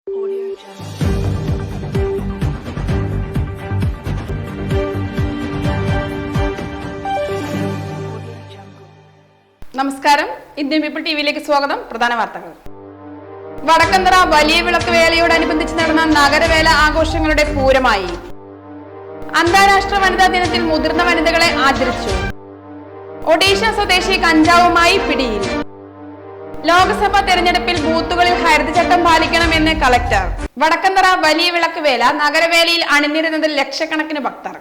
നമസ്കാരം, Indian people ടിവിയിലേക്ക് സ്വാഗതം. പ്രധാന വാർത്തകൾ. വടക്കന്തറ വലിയ വിളക്ക് വേലയോടനുബന്ധിച്ച് നടന്ന നഗരവേല ആഘോഷങ്ങളുടെ പൂരമായി. അന്താരാഷ്ട്ര വനിതാ ദിനത്തിൽ മുതിർന്ന വനിതകളെ ആദരിച്ചു. ഒഡീഷ സ്വദേശി കഞ്ചാവുമായി പിടിയിൽ. ലോക്സഭാ തെരഞ്ഞെടുപ്പിൽ ബൂത്തുകളിൽ ഹരിതചട്ടം പാലിക്കണമെന്ന് കളക്ടർ. വടക്കന്തറ വലിയ വിളക്ക് വേല നഗരവേലയിൽ അണിനിരുന്നതിൽ ലക്ഷക്കണക്കിന് ഭക്തർ.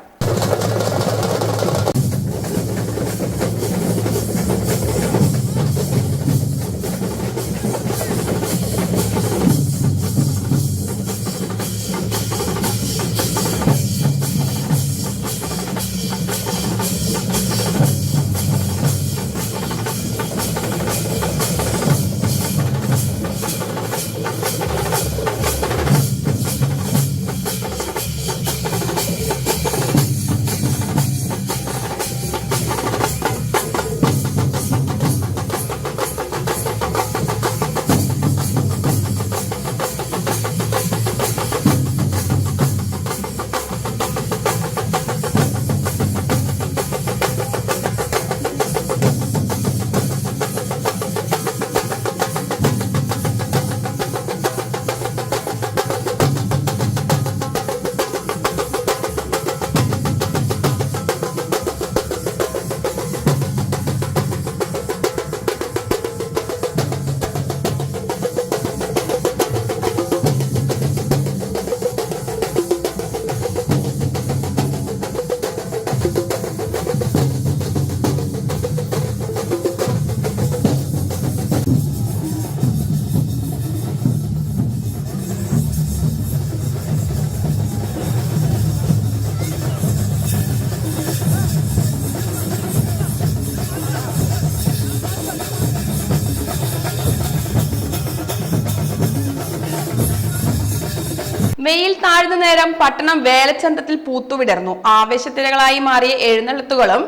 വെയിൽ താഴ്ന്ന നേരം പട്ടണം വേലച്ചന്തത്തിൽ പൂത്തുവിടർന്നു. ആവേശത്തിരകളായി മാറിയ എഴുന്നള്ളത്തുകളും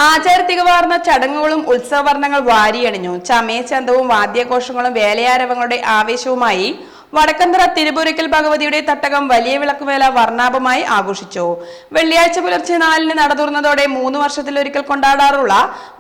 ആചാരത്തികവാർന്ന ചടങ്ങുകളും ഉത്സവവർണ്ണങ്ങൾ വാരിയണിഞ്ഞു. ചമയച്ചന്തവും വാദ്യഘോഷങ്ങളും വേലയാരവങ്ങളുടെ ആവേശവുമായി വടക്കന്തറ തിരുപുരയ്ക്കൽ ഭഗവതിയുടെ തട്ടകം വലിയ വിളക്കുവേല വർണ്ണാഭമായി ആഘോഷിച്ചു. വെള്ളിയാഴ്ച പുലർച്ചെ 4-ന് നട തുറന്നതോടെ 3 വർഷത്തിലൊരിക്കൽ കൊണ്ടാടാറുള്ള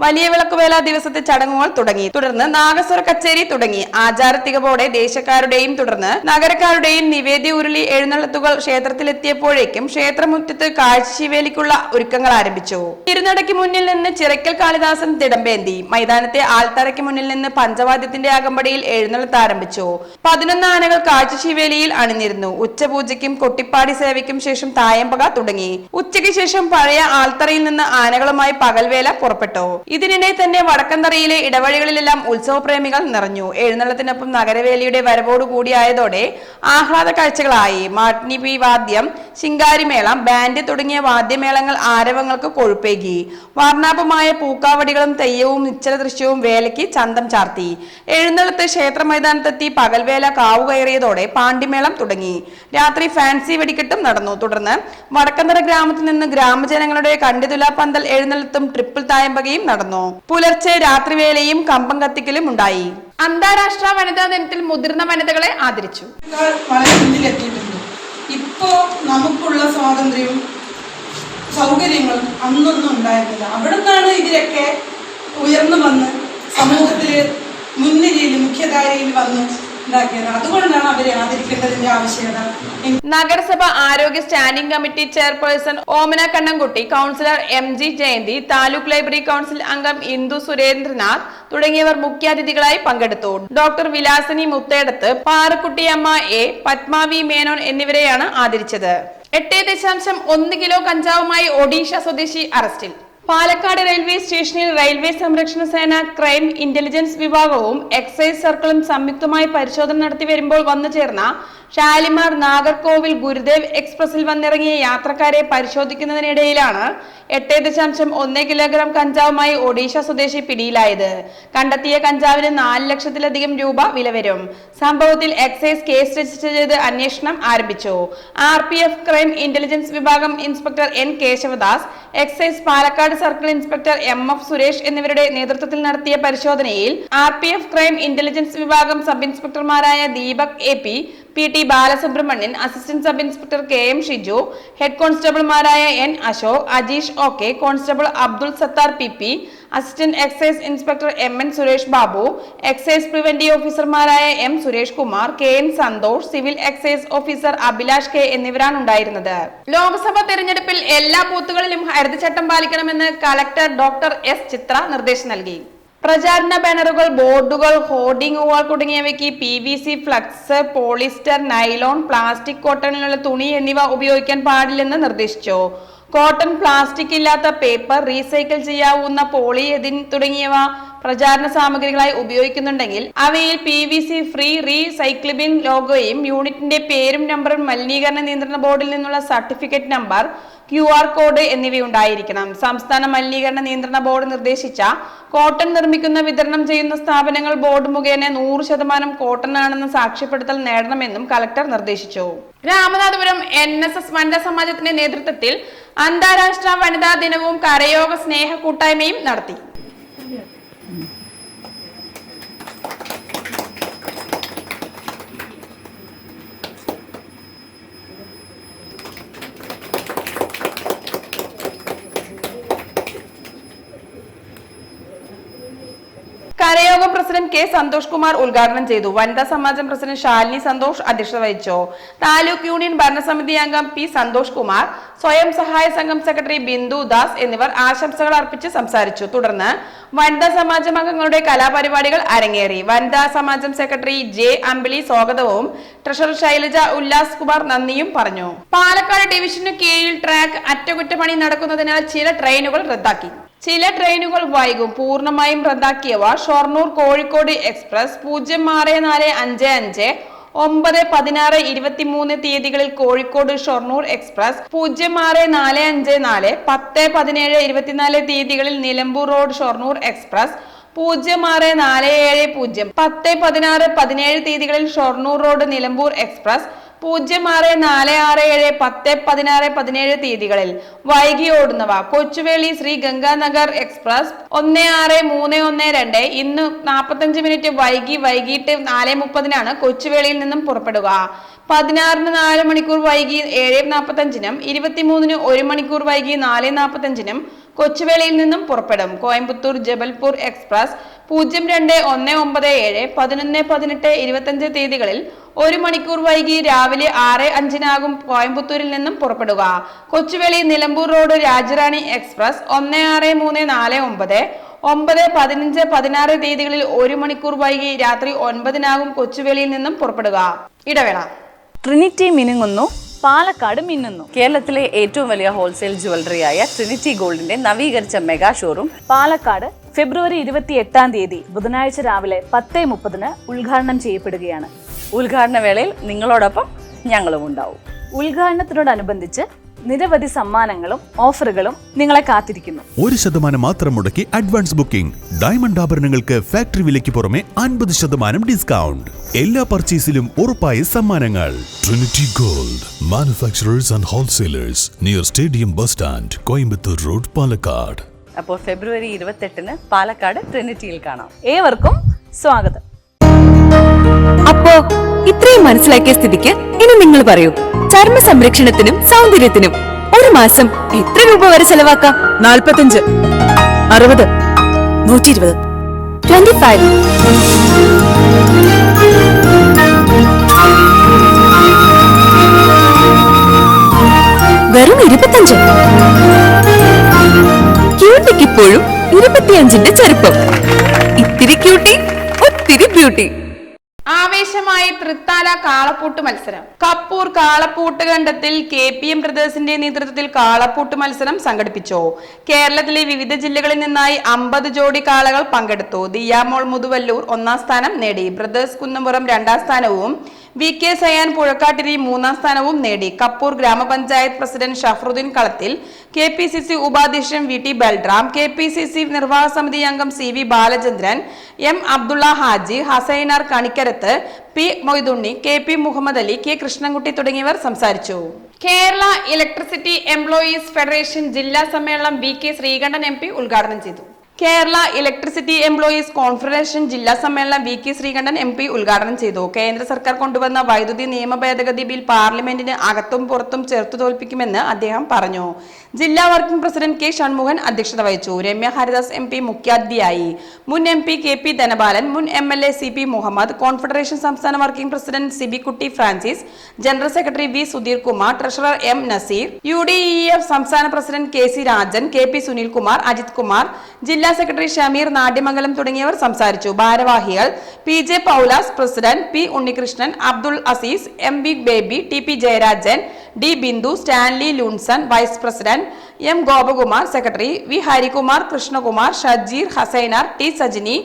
വലിയ വിളക്കുവേല ദിവസത്തെ ചടങ്ങുകൾ തുടങ്ങി. തുടർന്ന് നാഗസ്വര കച്ചേരി തുടങ്ങി. ആചാരത്തികവോടെ ദേശക്കാരുടെയും തുടർന്ന് നഗരക്കാരുടെയും നിവേദ്യ ഉരുളി എഴുന്നള്ളത്തുകൾ ക്ഷേത്രത്തിലെത്തിയപ്പോഴേക്കും ക്ഷേത്രമുറ്റത്ത് കാഴ്ചശീവേലിക്കുള്ള ഒരുക്കങ്ങൾ ആരംഭിച്ചു. തിരുനടയ്ക്ക് മുന്നിൽ നിന്ന് ചിറക്കൽ കാളിദാസൻ തിടമ്പേന്തി. മൈതാനത്തെ ആൽത്തറയ്ക്ക് മുന്നിൽ നിന്ന് പഞ്ചവാദ്യത്തിന്റെ അകമ്പടിയിൽ എഴുന്നള്ളത്ത് ആരംഭിച്ചു. 11 ആനകൾ കാഴ്ചശീവേലിയിൽ അണിനിരുന്നു. ഉച്ചപൂജയ്ക്കും കൊട്ടിപ്പാടി സേവയ്ക്കും ശേഷം തായമ്പക തുടങ്ങി. ഉച്ചയ്ക്ക് ശേഷം പഴയ ആൽത്തറയിൽ നിന്ന് ആനകളുമായി പകൽവേല പുറപ്പെട്ടു. ഇതിനിടെ തന്നെ വടക്കന്തറയിലെ ഇടവഴികളിലെല്ലാം ഉത്സവപ്രേമികൾ നിറഞ്ഞു. എഴുന്നള്ളത്തിനൊപ്പം നഗരവേലിയുടെ വരവോടുകൂടിയായതോടെ ആഹ്ലാദ കാഴ്ചകളായി. മാട്നിപി വാദ്യം, ശിങ്കാരിമേളം, ബാൻഡ് തുടങ്ങിയ വാദ്യമേളങ്ങൾ ആരവങ്ങൾക്ക് കൊഴുപ്പേകി. വർണ്ണാഭമായ പൂക്കാവടികളും തെയ്യവും നിശ്ചല ദൃശ്യവും വേലയ്ക്ക് ചന്തം ചാർത്തി. എഴുന്നള്ളത്ത് ക്ഷേത്ര മൈതാനത്തെത്തി പകൽവേല കാവുകയറിയതോടെ പാണ്ടിമേളം തുടങ്ങി. രാത്രി ഫാൻസി വെടിക്കെട്ടും നടന്നു. തുടർന്ന് വടക്കന്തറ ഗ്രാമത്തിൽ നിന്ന് ഗ്രാമജനങ്ങളുടെ കണ്ടിതുല പന്തൽ എഴുന്നള്ളത്തും ട്രിപ്പിൾ തായമ്പകയും നടന്നു. പുലർച്ചെ രാത്രിവേലയും കമ്പം കത്തിക്കലും ഉണ്ടായി. അന്താരാഷ്ട്ര വനിതാ ദിനത്തിൽ മുതിർന്ന വനിതകളെ ആദരിച്ചു. ഇപ്പോ നമുക്കുള്ള സ്വാതന്ത്ര്യവും സൗകര്യങ്ങളും അന്നൊന്നും ഉണ്ടായിരുന്നില്ല. അവിടെ നിന്നാണ് ഇതിലൊക്കെ ഉയർന്നു വന്ന് സമൂഹത്തില് മുൻനിരയിൽ മുഖ്യധാരയിൽ വന്ന് ഉണ്ടാക്കിയത്. അതുകൊണ്ടാണ് അവരെ ആദരിക്കേണ്ടതിന്റെ ആവശ്യകത. നഗരസഭ ആരോഗ്യ standing committee chairperson Omana Kannankutty, councillor MG Jayanthi, taluk library council അംഗം ഇന്ദു സുരേന്ദ്രനാഥ് തുടങ്ങിയവർ മുഖ്യാതിഥികളായി പങ്കെടുത്തു. ഡോക്ടർ വിലാസിനി മുത്തേടത്ത്, പാറക്കുട്ടിയമ്മ A, പത്മാവി മേനോൻ എന്നിവരെയാണ് ആദരിച്ചത്. 8.1 കിലോ കഞ്ചാവുമായി ഒഡീഷ സ്വദേശി അറസ്റ്റിൽ. പാലക്കാട് റെയിൽവേ സ്റ്റേഷനിൽ റെയിൽവേ സംരക്ഷണ സേന, ക്രൈം ഇന്റലിജൻസ് വിഭാഗവും എക്സൈസ് സർക്കിളും സംയുക്തമായി പരിശോധന നടത്തി വരുമ്പോൾ വന്നു ചേർന്ന ഷാലിമാർ നാഗർകോവിൽ ഗുരുദേവ് എക്സ്പ്രസിൽ വന്നിറങ്ങിയ യാത്രക്കാരെ പരിശോധിക്കുന്നതിനിടയിലാണ് 8.1 കിലോഗ്രാം കഞ്ചാവുമായി ഒഡീഷ സ്വദേശി പിടിയിലായത്. കണ്ടെത്തിയ കഞ്ചാവിന് 4 ലക്ഷത്തിലധികം രൂപ വില വരും. സംഭവത്തിൽ എക്സൈസ് കേസ് രജിസ്റ്റർ ചെയ്ത് അന്വേഷണം ആരംഭിച്ചു. RPF ക്രൈം ഇന്റലിജൻസ് വിഭാഗം inspector N Keshavadas, excise Palakkad circle inspector MF Suresh എന്നിവരുടെ നേതൃത്വത്തിൽ നടത്തിയ പരിശോധനയിൽ RPF ക്രൈം ഇന്റലിജൻസ് വിഭാഗം സബ് ഇൻസ്പെക്ടർമാരായ Deepak AP, PT Balasubramanian, assistant sub inspector KM Shiju, head കോൺസ്റ്റബിൾമാരായ N Ashok, Ajeesh OK, constable Abdul Sathar PP, assistant excise inspector MN Suresh Babu, excise preventive ഓഫീസർമാരായ M Suresh Kumar, KN Santhosh, civil excise officer Abhilash K എന്നിവരാണ് ഉണ്ടായിരുന്നത്. ലോക്സഭാ തെരഞ്ഞെടുപ്പിൽ എല്ലാ ബൂത്തുകളിലും ഹരിതചട്ടം പാലിക്കണമെന്ന് കളക്ടർ ഡോക്ടർ S ചിത്ര നിർദ്ദേശം നൽകി. പ്രചാരണ ബാനറുകൾ, ബോർഡുകൾ, ഹോർഡിങ്ങുകൾ തുടങ്ങിയവയ്ക്ക് PVC, flex, polyester, nylon, plastic, കോട്ടണിലുള്ള തുണി എന്നിവ ഉപയോഗിക്കാൻ പാടില്ലെന്ന് നിർദ്ദേശിച്ചു. കോട്ടൺ, പ്ലാസ്റ്റിക് ഇല്ലാത്ത പേപ്പർ, റീസൈക്കിൾ ചെയ്യാവുന്ന പോളിയെഥിൻ തുടങ്ങിയവ പ്രചാരണ സാമഗ്രികളായി ഉപയോഗിക്കുന്നുണ്ടെങ്കിൽ അവയിൽ PVC ഫ്രീ റീസൈക്ലബിൾ ലോഗോയും യൂണിറ്റിന്റെ പേരും നമ്പറും മലിനീകരണ നിയന്ത്രണ ബോർഡിൽ നിന്നുള്ള സർട്ടിഫിക്കറ്റ് നമ്പർ, QR കോഡ് എന്നിവയുണ്ടായിരിക്കണം. സംസ്ഥാന മലിനീകരണ നിയന്ത്രണ ബോർഡ് നിർദ്ദേശിച്ച കോട്ടൺ നിർമ്മിക്കുന്ന, വിതരണം ചെയ്യുന്ന സ്ഥാപനങ്ങൾ ബോർഡ് മുഖേന 100% കോട്ടൺ ആണെന്ന സാക്ഷ്യപ്പെടുത്തൽ നേടണമെന്നും കളക്ടർ നിർദ്ദേശിച്ചു. രാമനാഥപുരം NSS വനിതാ സമാജത്തിന്റെ നേതൃത്വത്തിൽ അന്താരാഷ്ട്ര വനിതാ ദിനവും കരയോഗ സ്നേഹ കൂട്ടായ്മയും നടത്തി. കരയോഗ പ്രസിഡന്റ് K സന്തോഷ് കുമാർ ഉദ്ഘാടനം ചെയ്തു. വനിതാ സമാജം പ്രസിഡന്റ് ശാലിനി സന്തോഷ് അധ്യക്ഷത വഹിച്ചു. താലൂക്ക് യൂണിയൻ ഭരണസമിതി അംഗം P സന്തോഷ് കുമാർ, സ്വയം സഹായ സംഘം സെക്രട്ടറി ബിന്ദു ദാസ് എന്നിവർ ആശംസകൾ അർപ്പിച്ച് സംസാരിച്ചു. തുടർന്ന് വനിതാ സമാജം അംഗങ്ങളുടെ കലാപരിപാടികൾ അരങ്ങേറി. വനിതാ സമാജം സെക്രട്ടറി J അമ്പിളി സ്വാഗതവും ട്രഷറർ ശൈലജ ഉല്ലാസ് കുമാർ നന്ദിയും പറഞ്ഞു. പാലക്കാട് ഡിവിഷന് കീഴിൽ ട്രാക്ക് അറ്റകുറ്റപ്പണി നടക്കുന്നതിനാൽ ചില ട്രെയിനുകൾ റദ്ദാക്കി. ചില ട്രെയിനുകൾ വൈകും. പൂർണ്ണമായും റദ്ദാക്കിയവ ഷൊർണൂർ കോഴിക്കോട് എക്സ്പ്രസ് 0445 9, 16, 23 തീയതികളിൽ കോഴിക്കോട് ഷൊർണൂർ എക്സ്പ്രസ്, 0645 10, 17, 24 തീയതികളിൽ നിലമ്പൂർ റോഡ് ഷൊർണൂർ എക്സ്പ്രസ്, 0647 10, 16, 17 തീയതികളിൽ ഷൊർണൂർ റോഡ് നിലമ്പൂർ എക്സ്പ്രസ്, 0647 10, 16, 17 തീയതികളിൽ വൈകി ഓടുന്നവ കൊച്ചുവേളി ശ്രീ ഗംഗാനഗർ എക്സ്പ്രസ് 163112 ഇന്ന് 45 മിനിറ്റ് വൈകിട്ട് 4:30 കൊച്ചുവേളിയിൽ നിന്നും പുറപ്പെടുക. 16 4 മണിക്കൂർ വൈകി 7:45 23 1 മണിക്കൂർ വൈകി 4:45 കൊച്ചുവേളിയിൽ നിന്നും പുറപ്പെടും. കോയമ്പത്തൂർ ജബൽപൂർ എക്സ്പ്രസ് 02 197 11 18 25 തീയതികളിൽ 1 മണിക്കൂർ വൈകി രാവിലെ 6:05 കോയമ്പത്തൂരിൽ നിന്നും പുറപ്പെടുക. കൊച്ചുവേളി നിലമ്പൂർ റോഡ് രാജറാണി എക്സ്പ്രസ് 1639 9, 15, 16 തീയതികളിൽ 1 മണിക്കൂർ വൈകി രാത്രി 9 കൊച്ചുവേളിയിൽ നിന്നും പുറപ്പെടുക. ഇടവേള. ട്രിനിറ്റി മിനുങ്ങുന്നു, പാലക്കാട് മിന്നുന്നു. കേരളത്തിലെ ഏറ്റവും വലിയ ഹോൾസെയിൽ ജ്വല്ലറിയായ ട്രിനിറ്റി ഗോൾഡിന്റെ നവീകരിച്ച മെഗാ ഷോറൂം പാലക്കാട് ഫെബ്രുവരി 28 ബുധനാഴ്ച രാവിലെ 10:30 ഉദ്ഘാടനം ചെയ്യപ്പെടുകയാണ്. ഉദ്ഘാടന വേളയിൽ നിങ്ങളോടൊപ്പം ഞങ്ങളും ഉണ്ടാവും. ഉദ്ഘാടനത്തിനോടനുബന്ധിച്ച് നിരവധി സമ്മാനങ്ങളും ഓഫറുകളും നിങ്ങളെ കാത്തിരിക്കുന്നു. 1% മാത്രം മുടക്കി അഡ്വാൻസ് ബുക്കിംഗ്. ഡയമണ്ട് ആഭരണങ്ങൾക്ക് ഫാക്ടറി വിലയ്ക്ക് പുറമെ 50% ഡിസ്കൗണ്ട്. എല്ലാ പർച്ചേസിലും ഉറപ്പായ സമ്മാനങ്ങൾ. Trinity gold, manufacturers and wholesalers, near stadium bus stand, Coimbatore road, Palakkad. അപ്പോൾ ഫെബ്രുവരി 28 പാലക്കാട് ട്രിനിറ്റിയിൽ കാണാം. ഏവർക്കും സ്വാഗതം. അപ്പോ ഇത്രയും മനസ്സിലാക്കിയ സ്ഥിതിക്ക് ഇനി നിങ്ങൾ പറയൂ, ചർമ്മ സംരക്ഷണത്തിനും സൗന്ദര്യത്തിനും ഒരു മാസം എത്ര രൂപ വരെ ചെലവാക്കാം? 45, 60, 120, 25. വെറും 25. ക്യൂട്ടിക്ക് ഇപ്പോഴും 25ന്റെ ചെറുപ്പം. ഇത്തിരി ക്യൂട്ടി, ഒത്തിരി ബ്യൂട്ടി. ആവേശമായി തൃത്താല കാളപ്പൂട്ട് മത്സരം. കപ്പൂർ കാളപ്പൂട്ട് കണ്ടത്തിൽ KPM ബ്രദേഴ്സിന്റെ നേതൃത്വത്തിൽ കാളപ്പൂട്ട് മത്സരം സംഘടിപ്പിച്ചു. കേരളത്തിലെ വിവിധ ജില്ലകളിൽ നിന്നായി 50 ജോഡി കാളകൾ പങ്കെടുത്തു. ദിയാമോൾ മുതുവല്ലൂർ 1ാം സ്ഥാനം നേടി. ബ്രദേഴ്സ് കുന്നംപുറം 2ാം സ്ഥാനവും VK സയാൻ പുഴക്കാട്ടിരി 3ാം സ്ഥാനവും നേടി. കപ്പൂർ ഗ്രാമപഞ്ചായത്ത് പ്രസിഡന്റ് ഷഫറുദ്ദീൻ കളത്തിൽ, KPCC ഉപാധ്യക്ഷൻ VT ബൽറാം, KPCC നിർവാഹക സമിതി അംഗം CV Balachandran, M Abdulla Haji, Hassainar കണിക്കരത്ത്, P Moythunni, KP Muhammad Ali, K Krishnankutty തുടങ്ങിയവർ സംസാരിച്ചു. കേരള ഇലക്ട്രിസിറ്റി എംപ്ലോയീസ് ഫെഡറേഷൻ ജില്ലാ സമ്മേളനം VK ശ്രീകണ്ഠൻ MP ഉദ്ഘാടനം ചെയ്തു. കേരള ഇലക്ട്രിസിറ്റി എംപ്ലോയീസ് കോൺഫെഡറേഷൻ ജില്ലാ സമ്മേളനം വി കെ ശ്രീകണ്ഠൻ MP ഉദ്ഘാടനം ചെയ്തു. കേന്ദ്ര സർക്കാർ കൊണ്ടുവന്ന വൈദ്യുതി നിയമ ഭേദഗതി ബിൽ പാർലമെന്റിന് അകത്തും പുറത്തും ചെറുത്തു തോൽപ്പിക്കുമെന്ന് അദ്ദേഹം പറഞ്ഞു. ജില്ലാ വർക്കിംഗ് പ്രസിഡന്റ് കെ ഷൺമുഖൻ അധ്യക്ഷത വഹിച്ചു. രമ്യ ഹരിദാസ് MP മുഖ്യാതിഥിയായി. മുൻ MP KP ധനപാലൻ, മുൻ MLA CP മുഹമ്മദ്, കോൺഫെഡറേഷൻ സംസ്ഥാന working president Sibikutty Francis, general secretary V Sudheer Kumar, treasurer M Nazeer, UDEF സംസ്ഥാന president KC Rajan, KP Sunilkumar, Ajith Kumar, ജില്ലാ സെക്രട്ടറി ഷമീർ നാട്യമംഗലം തുടങ്ങിയവർ സംസാരിച്ചു. ഭാരവാഹികൾ PJ Paulas president, P Unnikrishnan, Abdul Azeez, MB Baby, TP Jayarajan, D Bindu, Stanley Lunson vice president, M Gopakumar secretary, V Harikumar, Krishnakumar, Shajeer, Hasainar, T Sajini,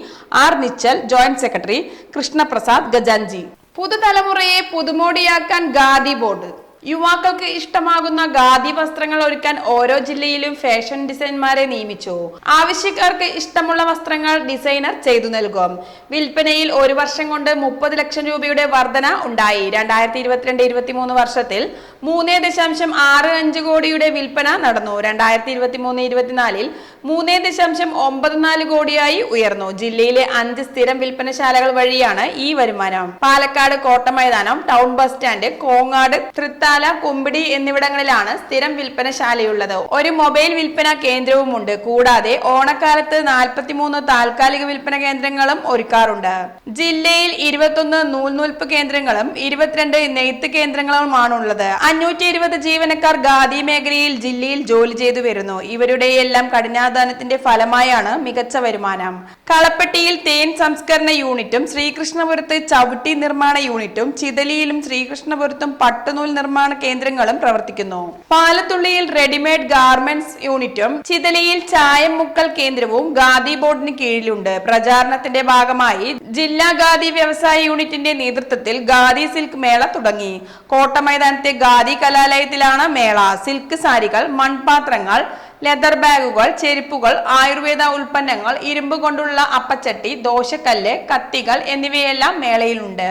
R Nichal joint secretary, Krishnaprasad ഗജാൻജി. പുതുതലമുറയെ പുതുമോടിയാക്കാൻ khadi board. യുവാക്കൾക്ക് ഇഷ്ടമാകുന്ന ഖാദി വസ്ത്രങ്ങൾ ഒരുക്കാൻ ഓരോ ജില്ലയിലും ഫാഷൻ ഡിസൈനർമാരെ നിയമിച്ചു. ആവശ്യക്കാർക്ക് ഇഷ്ടമുള്ള വസ്ത്രങ്ങൾ ഡിസൈനർ ചെയ്തു നൽകും. വിൽപ്പനയിൽ ഒരു വർഷം കൊണ്ട് 30 ലക്ഷം രൂപയുടെ വർധന ഉണ്ടായി. 2022-23 വർഷത്തിൽ 3.65 കോടിയുടെ വിൽപ്പന നടന്നു. 2023-24 3.94 കോടിയായി ഉയർന്നു. ജില്ലയിലെ 5 സ്ഥിരം വിൽപ്പനശാലകൾ വഴിയാണ് ഈ വരുമാനം. Palakkad Kottamaidanam, town bus stand, Kongad, Thrithala, Kumbidi എന്നിവിടങ്ങളിലാണ് സ്ഥിരം വിൽപ്പനശാലയുള്ളത്. ഒരു മൊബൈൽ വിൽപ്പന കേന്ദ്രവുമുണ്ട്. കൂടാതെ ഓണക്കാലത്ത് 43 താൽക്കാലിക വിൽപ്പന കേന്ദ്രങ്ങളും ഒരുക്കാറുണ്ട്. ജില്ലയിൽ 21 നൂൽനൂൽപ്പ് കേന്ദ്രങ്ങളും 22 നെയ്ത്ത് കേന്ദ്രങ്ങളുമാണുള്ളത്. 520 ജീവനക്കാർ ഖാദി മേഖലയിൽ ജില്ലയിൽ ജോലി ചെയ്തു വരുന്നു. ഇവരുടെയെല്ലാം കഠിനാധ്വാനത്തിന്റെ ഫലമായാണ് മികച്ച വരുമാനം. കളപ്പെട്ടിയിൽ തേൻ സംസ്കരണ യൂണിറ്റും ശ്രീകൃഷ്ണപുരത്ത് ചവിട്ടി നിർമ്മാണ യൂണിറ്റും ചിതലിയിലും ശ്രീകൃഷ്ണപുരത്തും പട്ടുനൂൽ നിർമ്മാണ കേന്ദ്രങ്ങളും പ്രവർത്തിക്കുന്നു. പാലത്തുള്ളിയിൽ റെഡിമെയ്ഡ് ഗാർമെന്റ്സ് യൂണിറ്റും ചിതലിയിൽ ചായം മുക്കൽ കേന്ദ്രവും ഖാദി ബോർഡിന് കീഴിലുണ്ട്. പ്രചാരണത്തിന്റെ ഭാഗമായി ജില്ലാ ഖാദി വ്യവസായ യൂണിറ്റിന്റെ നേതൃത്വത്തിൽ ഖാദി സിൽക്ക് മേള തുടങ്ങി. കോട്ടമൈതാനത്തെ ഖാദി കലാലയത്തിലാണ് മേള. സിൽക്ക് സാരികൾ, മൺപാത്രങ്ങൾ, ലെതർ ബാഗുകൾ, ചെരുപ്പുകൾ, ആയുർവേദ ഉൽപ്പന്നങ്ങൾ, ഇരുമ്പ് കൊണ്ടുള്ള അപ്പച്ചട്ടി, ദോശക്കല്ല്, കത്തികൾ എന്നിവയെല്ലാം മേളയിലുണ്ട്.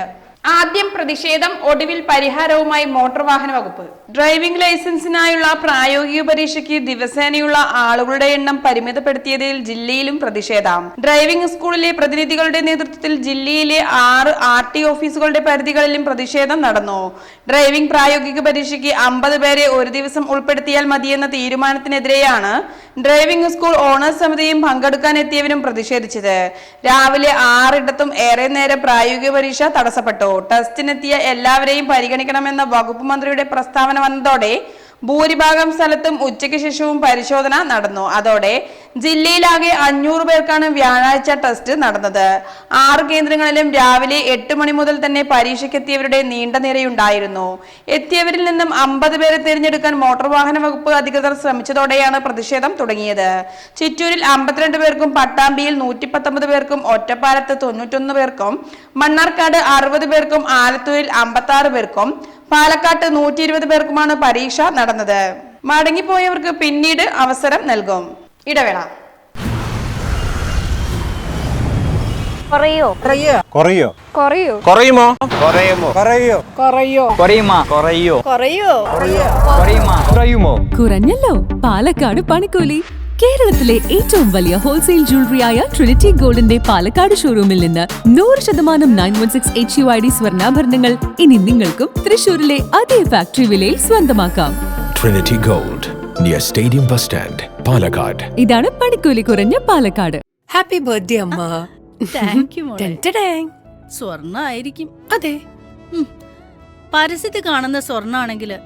ആദ്യം പ്രതിഷേധം, ഒടുവിൽ പരിഹാരവുമായി മോട്ടോർ വാഹന വകുപ്പ്. ഡ്രൈവിംഗ് ലൈസൻസിനായുള്ള പ്രായോഗിക പരീക്ഷയ്ക്ക് ദിവസേനയുള്ള ആളുകളുടെ എണ്ണം പരിമിതപ്പെടുത്തിയതിൽ ജില്ലയിലും പ്രതിഷേധം. ഡ്രൈവിംഗ് സ്കൂളിലെ പ്രതിനിധികളുടെ നേതൃത്വത്തിൽ ജില്ലയിലെ 6 RT ഓഫീസുകളുടെ പരിധികളിലും പ്രതിഷേധം നടന്നു. ഡ്രൈവിംഗ് പ്രായോഗിക പരീക്ഷയ്ക്ക് 50 പേരെ ഒരു ദിവസം ഉൾപ്പെടുത്തിയാൽ മതിയെന്ന തീരുമാനത്തിനെതിരെയാണ് ഡ്രൈവിംഗ് സ്കൂൾ ഓണേഴ്സ് സമിതിയും പങ്കെടുക്കാനെത്തിയവരും പ്രതിഷേധിച്ചത്. രാവിലെ 6 ഇടത്തും ഏറെ നേരം പ്രായോഗിക പരീക്ഷ തടസ്സപ്പെട്ടു. ടെസ്റ്റിനെത്തിയ എല്ലാവരെയും പരിഗണിക്കണമെന്ന വകുപ്പ് മന്ത്രിയുടെ പ്രസ്താവന വന്നതോടെ ഭൂരിഭാഗം സ്ഥലത്തും ഉച്ചയ്ക്ക് ശേഷവും പരിശോധന നടന്നു. അതോടെ ജില്ലയിലാകെ 500 പേർക്കാണ് വ്യാഴാഴ്ച ടെസ്റ്റ് നടന്നത്. 6 കേന്ദ്രങ്ങളിലും രാവിലെ 8 മണി മുതൽ തന്നെ പരീക്ഷയ്ക്കെത്തിയവരുടെ നീണ്ട നിരയുണ്ടായിരുന്നു. എത്തിയവരിൽ നിന്നും 50 പേരെ തിരഞ്ഞെടുക്കാൻ മോട്ടോർ വാഹന വകുപ്പ് അധികൃതർ ശ്രമിച്ചതോടെയാണ് പ്രതിഷേധം തുടങ്ങിയത്. ചിറ്റൂരിൽ 52 പേർക്കും, പട്ടാമ്പിയിൽ 119 പേർക്കും, ഒറ്റപ്പാലത്ത് 91 പേർക്കും, മണ്ണാർക്കാട് 60 പേർക്കും, ആലത്തൂരിൽ 56 പേർക്കും, പാലക്കാട്ട് 120 പേർക്കുമാണ് പരീക്ഷ നടന്നത്. മടങ്ങിപ്പോയവർക്ക് പിന്നീട് അവസരം നൽകും. ഇടവേള. കുറയോ കുറയോ കുറയോ കുറയുമോ കുറയുമോ കുറയോ കുറയോ കുറയുമോ കുറയോ കുറയോ കുറയുമോ കുറയുമോ കുറഞ്ഞല്ലോ. പാലക്കാട് പണിക്കൂലി. കേരളത്തിലെ ഏറ്റവും വലിയ ഹോൾസെയിൽ ജ്വല്ലറിയായ ട്രിനിറ്റി ഗോൾഡിന്റെ പാലക്കാട് ഷോറൂമിൽ നിന്ന് 100% 916 HUID സ്വർണ്ണാഭരണങ്ങൾ ഇനി നിങ്ങൾക്കും തൃശൂരിലെ അതേ ഫാക്ടറി വിലയിൽ സ്വന്തമാക്കാം. Trinity Gold, near Stadium Bus Stand, Palakkad. ഇതാണ് പണിക്കൂലി കുറഞ്ഞ പാലക്കാട്. ഹാപ്പി ബർത്ത്ഡേ അമ്മ. താങ്ക് യു മോളെ. ടെൻറ്റഡാങ്. സ്വർണ്ണായിരിക്കും. അതെ. പരസ്യത്തിൽ കാണുന്ന സ്വർണ്ണാണെങ്കില്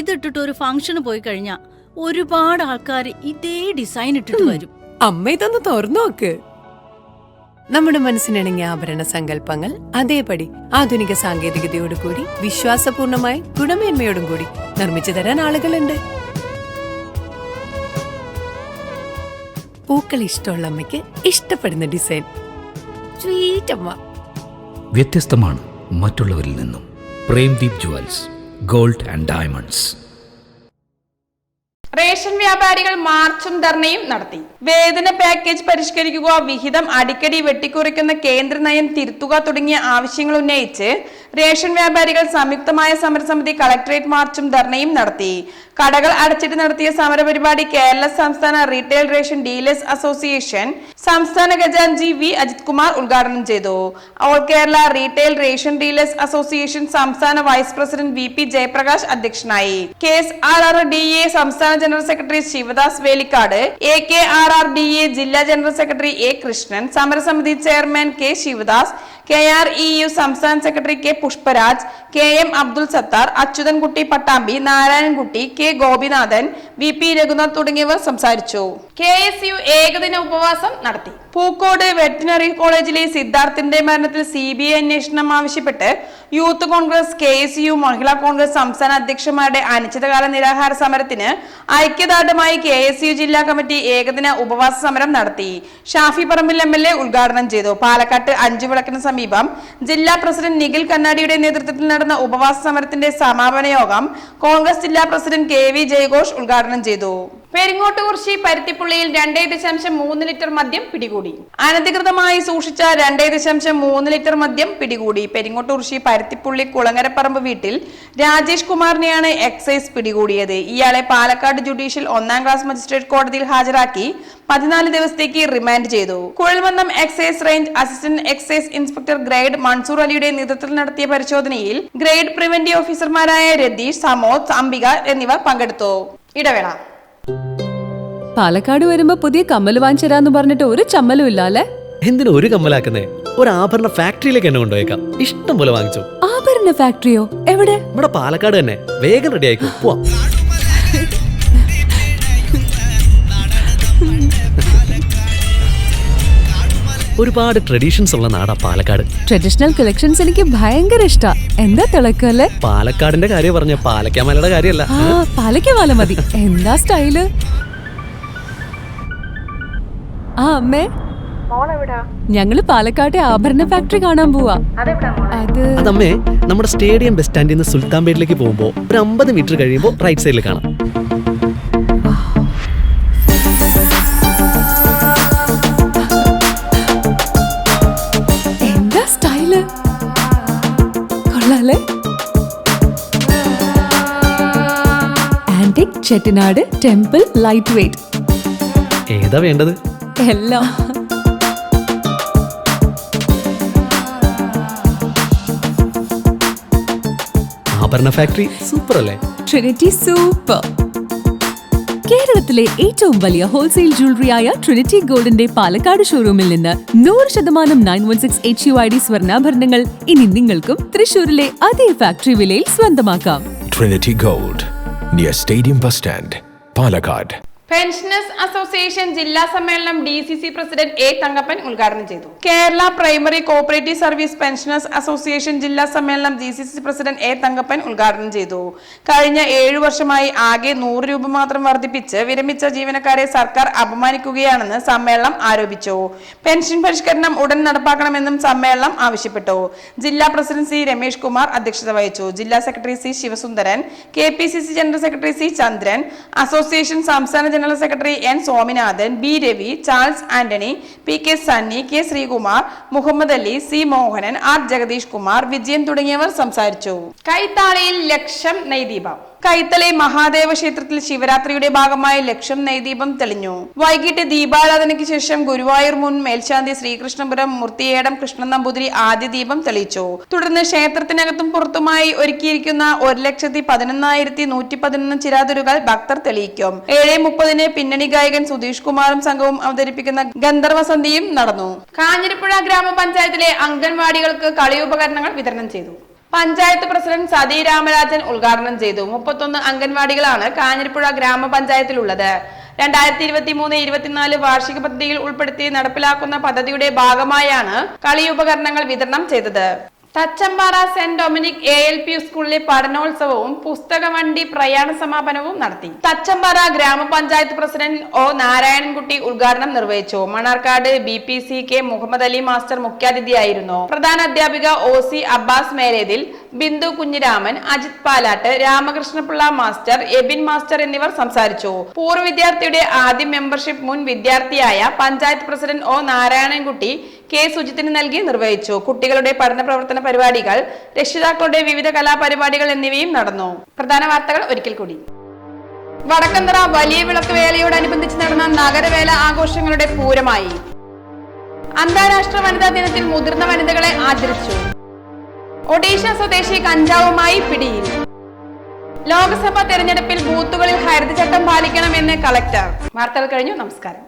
ഇതിട്ടിട്ട് ഒരു ഫംഗ്ഷന് പോയി കഴിഞ്ഞാ ഒരുപാട് ആൾക്കാർ ഇതേ ഡിസൈൻ ഇട്ടിട്ട് വരും. അമ്മ ഇതൊന്ന് തുറന്നു നോക്ക്. നമ്മുടെ മനസ്സിനിണങ്ങിയ ആഭരണ സങ്കല്പങ്ങൾ അതേപടി ആധുനിക സാങ്കേതികതയോടു കൂടി വിശ്വാസപൂർണമായി ഗുണമേന്മയോടും കൂടി നിർമ്മിച്ചു തരാൻ ആളുകളുണ്ട്. പൂക്കൾ ഇഷ്ടമുള്ള അമ്മയ്ക്ക് ഇഷ്ടപ്പെടുന്ന ഡിസൈൻ. സ്വീറ്റ് അമ്മ. വ്യത്യസ്തമാണ് മറ്റുള്ളവരിൽ നിന്നും. Premdeep jewels, gold and diamonds. Ration വ്യാപാരികൾ മാർച്ചും ധർണയും നടത്തി. വേതന പാക്കേജ് പരിഷ്കരിക്കുക, വിഹിതം അടിക്കടി വെട്ടിക്കുറയ്ക്കുന്ന കേന്ദ്ര നയം തിരുത്തുക തുടങ്ങിയ ആവശ്യങ്ങൾ ഉന്നയിച്ച് റേഷൻ വ്യാപാരികൾ സംയുക്തമായ സമരസമിതി കളക്ടറേറ്റ് മാർച്ചും ധർണയും നടത്തി. കടകൾ അടച്ചിട്ട് നടത്തിയ സമരപരിപാടി കേരള സംസ്ഥാന റീറ്റെയിൽ റേഷൻ ഡീലേഴ്സ് അസോസിയേഷൻ സംസ്ഥാന ഖജാൻജി വി അജിത് കുമാർ ഉദ്ഘാടനം ചെയ്തു. All Kerala retail ration dealers association സംസ്ഥാന വൈസ് പ്രസിഡന്റ് VP ജയപ്രകാശ് അധ്യക്ഷനായി. KSRRDA സംസ്ഥാന general secretary Sivadas Velikkad, AKRRDA ജില്ലാ ജനറൽ സെക്രട്ടറി A കൃഷ്ണൻ, സമരസമിതി ചെയർമാൻ K ശിവദാസ്, KREU സംസ്ഥാന secretary K Pushparaj, KM Abdul Sathar, Achuthankutty Pattambi, Narayanankutty, K Gopinathan, VP Raghunath തുടങ്ങിയവർ സംസാരിച്ചു. KSU ഏകദിന ഉപവാസം നടത്തി. പൂക്കോട് വെറ്റിനറി കോളേജിലെ സിദ്ധാർത്ഥിന്റെ മരണത്തിൽ CBI അന്വേഷണം ആവശ്യപ്പെട്ട് യൂത്ത് കോൺഗ്രസ്, KSU, മഹിളാ കോൺഗ്രസ് സംസ്ഥാന അധ്യക്ഷന്മാരുടെ അനിശ്ചിതകാല നിരാഹാര സമരത്തിന് ഐക്യദാർഢ്യമായി KSU ജില്ലാ കമ്മിറ്റി ഏകദിന ഉപവാസ സമരം നടത്തി. ഷാഫി പറമ്പിൽ MLA ഉദ്ഘാടനം ചെയ്തു. പാലക്കാട്ട് 5 വിളക്കിന് സമീപം ജില്ലാ പ്രസിഡന്റ് നിഖിൽ കണ്ണാടിയുടെ നേതൃത്വത്തിൽ നടന്ന ഉപവാസ സമരത്തിന്റെ സമാപന യോഗം കോൺഗ്രസ് ജില്ലാ പ്രസിഡന്റ് KV ജയഘോഷ് ഉദ്ഘാടനം ചെയ്തു. പെരിങ്ങോട്ടുകുറിശി പരുത്തിപ്പുള്ളിയിൽ 2.3 ലിറ്റർ മദ്യം പിടികൂടി. അനധികൃതമായി സൂക്ഷിച്ച 2.3 ലിറ്റർ മദ്യം പിടികൂടി. പെരിങ്ങോട്ടുകുറിശി പരുത്തിപ്പുള്ളി കുളങ്ങരപ്പറമ്പ് വീട്ടിൽ രാജേഷ് കുമാറിനെയാണ് എക്സൈസ് പിടികൂടിയത്. ഇയാളെ പാലക്കാട് ജുഡീഷ്യൽ 1ാം ക്ലാസ് മജിസ്ട്രേറ്റ് കോടതിയിൽ ഹാജരാക്കി 14 ദിവസത്തേക്ക് റിമാൻഡ് ചെയ്തു. കുഴൽമന്ദം excise range assistant excise inspector grade Mansoor അലിയുടെ നേതൃത്വത്തിൽ നടത്തിയ പരിശോധനയിൽ ഗ്രേഡ് പ്രിവന്റീവ് ഓഫീസർമാരായ രതീഷ്, സമോദ്, അംബിക എന്നിവർ പങ്കെടുത്തു. ഇടവേള. പാലക്കാട് വരുമ്പോ പുതിയ കമ്മൽ വാങ്ങിച്ചരാന്ന് പറഞ്ഞിട്ട് ഒരു ചമ്മലും ഇല്ല അല്ലേ? എന്തിനു ഒരു കമ്മലാക്കുന്നേ? ഒരു ആഭരണ ഫാക്ടറിയിലേക്ക് എന്നെ കൊണ്ടുപോയേക്കാം. ഇഷ്ടം പോലെ വാങ്ങിച്ചു. ആഭരണ ഫാക്ടറിയോ? എവിടെ? ഇവിടെ പാലക്കാട് തന്നെ. വേഗം റെഡി ആയിക്കോ, പോവാം. ഒരുപാട് ട്രഡീഷൻസ് ഉള്ള നാടാ പാലക്കാട്. ട്രഡീഷണൽ കളക്ഷൻസ് എനിക്ക് ഭയങ്കര ഇഷ്ടാ. എന്താ തിളക്കല്ലേ? പാലക്കാടിന്റെ കാര്യം പറഞ്ഞ പാലക്കാമലയുടെ കാര്യമല്ല. പാലക്കാമല മതി. എന്താ സ്റ്റൈല്? അമ്മേ, ഞങ്ങള് പാലക്കാട്ടെ ആഭരണ ഫാക്ടറി കാണാൻ പോവാ. അതമ്മേ, നമ്മുടെ സ്റ്റേഡിയം ബസ് സ്റ്റാൻഡിൽ നിന്ന് സുൽത്താൻപേട്ടിലേക്ക് പോകുമ്പോ ഒരു 50 മീറ്റർ കഴിയുമ്പോ റൈറ്റ് സൈഡിൽ കാണാം. എന്താ സ്റ്റൈല്? കൊള്ളാലേ? Antique Chettinad temple light weight. ഏതാ വേണ്ടത്? എല്ലാം. ആഭരണ ഫാക്ടറി സൂപ്പർ അല്ലേ? Trinity super. കേരളത്തിലെ ഏറ്റവും വലിയ ഹോൾസെയിൽ ജ്വല്ലറിയായ ട്രിനിറ്റി ഗോൾഡിന്റെ പാലക്കാട് ഷോറൂമിൽ നിന്ന് 100% 916 HUID സ്വർണ്ണാഭരണങ്ങൾ ഇനി നിങ്ങൾക്കും തൃശൂരിലെ അതേ ഫാക്ടറി വിലയിൽ സ്വന്തമാക്കാം. Trinity Gold, near Stadium Bus Stand, Palakkad. Pensioners association ജില്ലാ സമ്മേളനം DCC പ്രസിഡന്റ് A തങ്കപ്പൻ ഉദ്ഘാടനം ചെയ്തു. Kerala primary cooperative service pensioners association ജില്ലാ സമ്മേളനം DCC പ്രസിഡന്റ് A തങ്കപ്പൻ ഉദ്ഘാടനം ചെയ്തു. കഴിഞ്ഞ 7 വർഷമായി ആകെ 100 രൂപ മാത്രം വർദ്ധിപ്പിച്ച് വിരമിച്ച ജീവനക്കാരെ സർക്കാർ അപമാനിക്കുകയാണെന്ന് സമ്മേളനം ആരോപിച്ചു. പെൻഷൻ പരിഷ്കരണം ഉടൻ നടപ്പാക്കണമെന്നും സമ്മേളനം ആവശ്യപ്പെട്ടു. ജില്ലാ പ്രസിഡന്റ് C രമേഷ് കുമാർ അധ്യക്ഷത വഹിച്ചു. ജില്ലാ secretary C Sivasundaran, KPCC general secretary C Chandran, association സംസ്ഥാന general secretary N Swaminathan, B Ravi, Charles Antony, PK Sunny, K Sreekumar, Muhammad Ali, C Mohanan, R Jagadish Kumar, Vijayan തുടങ്ങിയവർ സംസാരിച്ചു. കൈത്താളിയിൽ ലക്ഷം നെയ്ദീപം. കൈത്തളി മഹാദേവ ക്ഷേത്രത്തിൽ ശിവരാത്രിയുടെ ഭാഗമായി ലക്ഷം നെയ്ദീപം തെളിഞ്ഞു. വൈകിട്ട് ദീപാരാധനയ്ക്ക് ശേഷം ഗുരുവായൂർ മുൻ മേൽശാന്തി ശ്രീകൃഷ്ണപുരം മൂർത്തിയേടം കൃഷ്ണൻ നമ്പൂതിരി ആദ്യ ദീപം തെളിയിച്ചു. തുടർന്ന് ക്ഷേത്രത്തിനകത്തും പുറത്തുമായി ഒരുക്കിയിരിക്കുന്ന 1,11,111 ചിരാതുരുകൾ ഭക്തർ തെളിയിക്കും. 7:30 പിന്നണി ഗായകൻ സുധീഷ് കുമാറും സംഘവും അവതരിപ്പിക്കുന്ന ഗന്ധർവസന്ധിയും നടന്നു. കാഞ്ഞിരപ്പുഴ ഗ്രാമപഞ്ചായത്തിലെ അംഗൻവാടികൾക്ക് കളിയുപകരണങ്ങൾ വിതരണം ചെയ്തു. പഞ്ചായത്ത് പ്രസിഡന്റ് സതി രാമരാജൻ ഉദ്ഘാടനം ചെയ്തു. 31 അംഗൻവാടികളാണ് കാഞ്ഞിരപ്പുഴ ഗ്രാമപഞ്ചായത്തിലുള്ളത്. 2023-24 വാർഷിക പദ്ധതിയിൽ ഉൾപ്പെടുത്തി നടപ്പിലാക്കുന്ന പദ്ധതിയുടെ ഭാഗമായാണ് കളിയുപകരണങ്ങൾ വിതരണം ചെയ്തത്. തച്ചമ്പാറ സെന്റ് ഡൊമിനിക് ALP സ്കൂളിലെ പഠനോത്സവവും പുസ്തകവണ്ടി പ്രയാണ സമാപനവും നടത്തി. തച്ചമ്പാറ ഗ്രാമപഞ്ചായത്ത് പ്രസിഡന്റ് O നാരായണൻകുട്ടി ഉദ്ഘാടനം നിർവഹിച്ചു. Mannarkkad BPC K Muhammad Ali master മുഖ്യാതിഥിയായിരുന്നു. പ്രധാന അധ്യാപിക OC Abbas Melethil, Bindu Kunhiraman, Ajith Palatt, Ramakrishnapillai master, Ebin master എന്നിവർ സംസാരിച്ചു. പൂർവ്വ വിദ്യാർത്ഥിയുടെ ആദ്യ മെമ്പർഷിപ്പ് മുൻ വിദ്യാർത്ഥിയായ panchayat president O Narayanankutty K സുജിത്തിന് നൽകി നിർവഹിച്ചു. കുട്ടികളുടെ പഠന പ്രവർത്തന പരിപാടികൾ, രക്ഷിതാക്കളുടെ വിവിധ കലാപരിപാടികൾ എന്നിവയും നടന്നു. പ്രധാന വാർത്തകൾ ഒരിക്കൽ കൂടി. വടക്കന്തറ വലിയ വിളക്ക് വേലയോടനുബന്ധിച്ച് നടന്ന നഗരവേല ആഘോഷങ്ങളുടെ പൂരമായി. അന്താരാഷ്ട്ര വനിതാ ദിനത്തിൽ മുതിർന്ന വനിതകളെ ആദരിച്ചു. ഒഡീഷ സ്വദേശി കഞ്ചാവുമായി പിടിയിൽ. ലോക്സഭാ തെരഞ്ഞെടുപ്പിൽ ബൂത്തുകളിൽ ഹരിതചട്ടം പാലിക്കണമെന്ന് കളക്ടർ. വാർത്തകൾ കഴിഞ്ഞു. നമസ്കാരം.